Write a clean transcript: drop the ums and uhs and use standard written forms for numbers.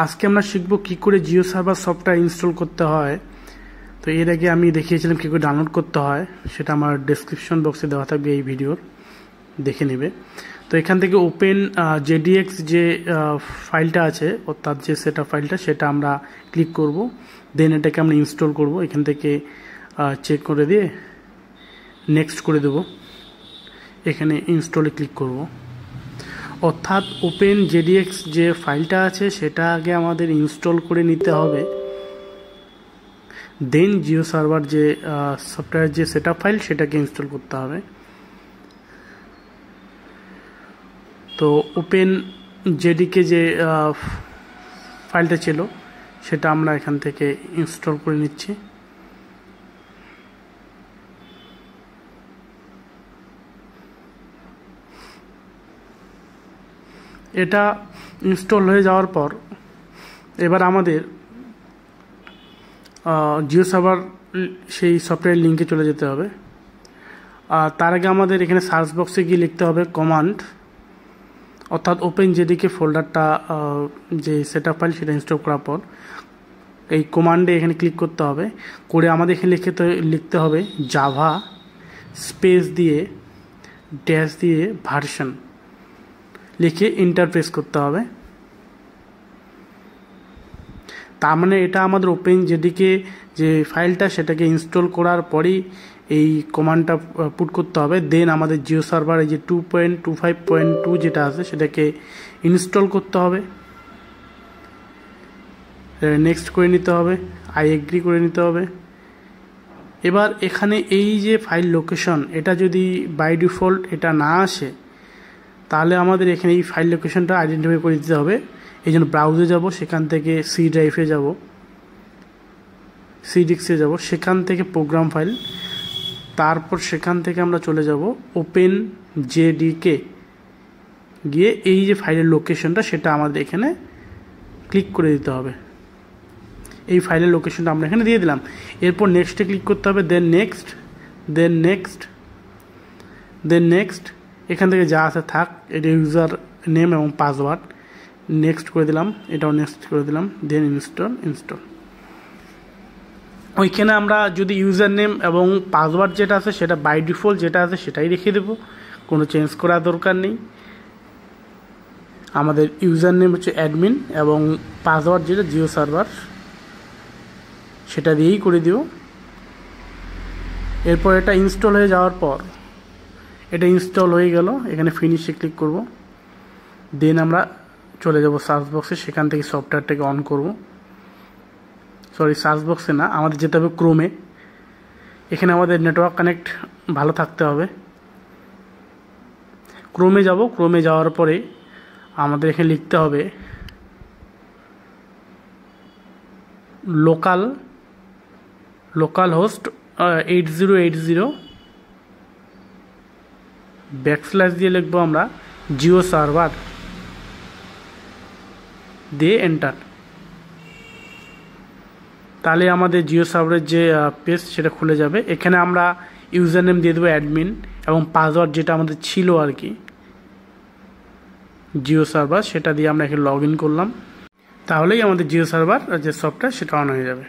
আজকে আমরা শিখব কি করে জিও সার্ভার সফটওয়্যার ইনস্টল করতে হয়। তো এর আগে আমি দেখিয়েছিলাম কি করে ডাউনলোড করতে হয়, সেটা আমার ডেসক্রিপশন বক্সে দেওয়া থাকবে, এই ভিডিওর দেখে নেবে। তো এখান থেকে ওপেন জেডিএক্স যে ফাইলটা আছে অর্থাৎ যে সেটআপ ফাইলটা, সেটা আমরা ক্লিক করব, দেন এটাকে আমরা ইনস্টল করব। এখান থেকে চেক করে দিয়ে নেক্সট করে দেব, এখানে ইনস্টলে ক্লিক করব। অর্থাৎ ওপেন জেডিএক্স যে ফাইলটা আছে সেটা আগে আমাদের ইনস্টল করে নিতে হবে, দেন জিও সার্ভার যে সফটওয়্যার যে সেটআপ ফাইল সেটাকে ইনস্টল করতে হবে। তো ওপেন জেডিকে যে ফাইলটা ছিল সেটা আমরা এখান থেকে ইনস্টল করে নিচ্ছি। এটা ইনস্টল হয়ে যাওয়ার পর এবার আমাদের জিও সার্ভার সেই সফটওয়্যার লিঙ্কে চলে যেতে হবে। তার আগে আমাদের এখানে সার্চ বক্সে গিয়ে লিখতে হবে কমান্ড, অর্থাৎ ওপেন জেডিকে ফোল্ডারটা যে সেটআপ ফাইল সেটা ইনস্টল করার পর এই কমান্ডে এখানে ক্লিক করতে হবে। করে আমাদের এখানে লিখতে হবে জাভা স্পেস দিয়ে ড্যাশ দিয়ে ভার্সন লিখে এন্টার প্রেস করতে হবে। তার মানে এটা আমাদের ওপেন জেডিকে যে ফাইলটা সেটাকে ইনস্টল করার পরেই এই কমান্ডটা পুট করতে হবে। দেন আমাদের জিও সার্ভারে যে 2.25.2 যেটা আছে সেটাকে ইনস্টল করতে হবে, নেক্সট করে নিতে হবে, আই এগ্রি করে নিতে হবে। এবার এখানে এই যে ফাইল লোকেশন, এটা যদি বাই ডিফল্ট এটা না আসে তাহলে আমাদের এখানে এই ফাইল লোকেশনটা আইডেন্টিফাই করে দিতে হবে। এই জন্য ব্রাউজে যাব, সেখান থেকে সি ড্রাইভে যাব, সি ডিস্কে যাব, সেখান থেকে প্রোগ্রাম ফাইল, তারপর সেখান থেকে আমরা চলে যাব ওপেন জেডিকে, গিয়ে এই যে ফাইলের লোকেশনটা সেটা আমাদের এখানে ক্লিক করে দিতে হবে। এই ফাইলের লোকেশনটা আমরা এখানে দিয়ে দিলাম। এরপর নেক্সটে ক্লিক করতে হবে, then next, then next, then next. এখান থেকে যা আছে থাক, এটা ইউজার নেম এবং পাসওয়ার্ড, নেক্সট করে দিলাম, এটাও নেক্সট করে দিলাম, দেন ইনস্টল। ওইখানে আমরা যদি ইউজার নেম এবং পাসওয়ার্ড যেটা আছে সেটা বাই ডিফল্ট যেটা আছে সেটাই রেখে দেব, কোনো চেঞ্জ করার দরকার নেই। আমাদের ইউজার নেম হচ্ছে অ্যাডমিন এবং পাসওয়ার্ড যেটা জিও সার্ভার সেটা দিয়েই করে দিও। এরপর এটা ইনস্টল হয়ে যাওয়ার পর, এটা ইনস্টল হয়ে গেল, এখানে ফিনিশে ক্লিক করব, দেন আমরা চলে যাব সার্চ বক্সে, সেখান থেকে সফটওয়্যারটাকে অন করব। সরি, সার্চ বক্সে না, আমাদের যেতে হবে ক্রোমে। এখানে আমাদের নেটওয়ার্ক কানেক্ট ভালো থাকতে হবে। ক্রোমে যাব, ক্রোমে যাওয়ার পরে আমাদের এখানে লিখতে হবে লোকাল হোস্ট 8080 ব্যাকস্ল্যাশ দিয়ে লিখবো আমরা জিও সার্ভার, দিয়ে এন্টার। তাহলে আমাদের জিও সার্ভারের যে পেজ সেটা খুলে যাবে। এখানে আমরা ইউজার নেম দিয়ে দেবো অ্যাডমিন এবং পাসওয়ার্ড যেটা আমাদের ছিল আর কি জিও সার্ভার, সেটা দিয়ে আমরা এখানে লগ ইন করলাম। তাহলেই আমাদের জিও সার্ভার যে সফটওয়্যার সেটা অন হয়ে যাবে।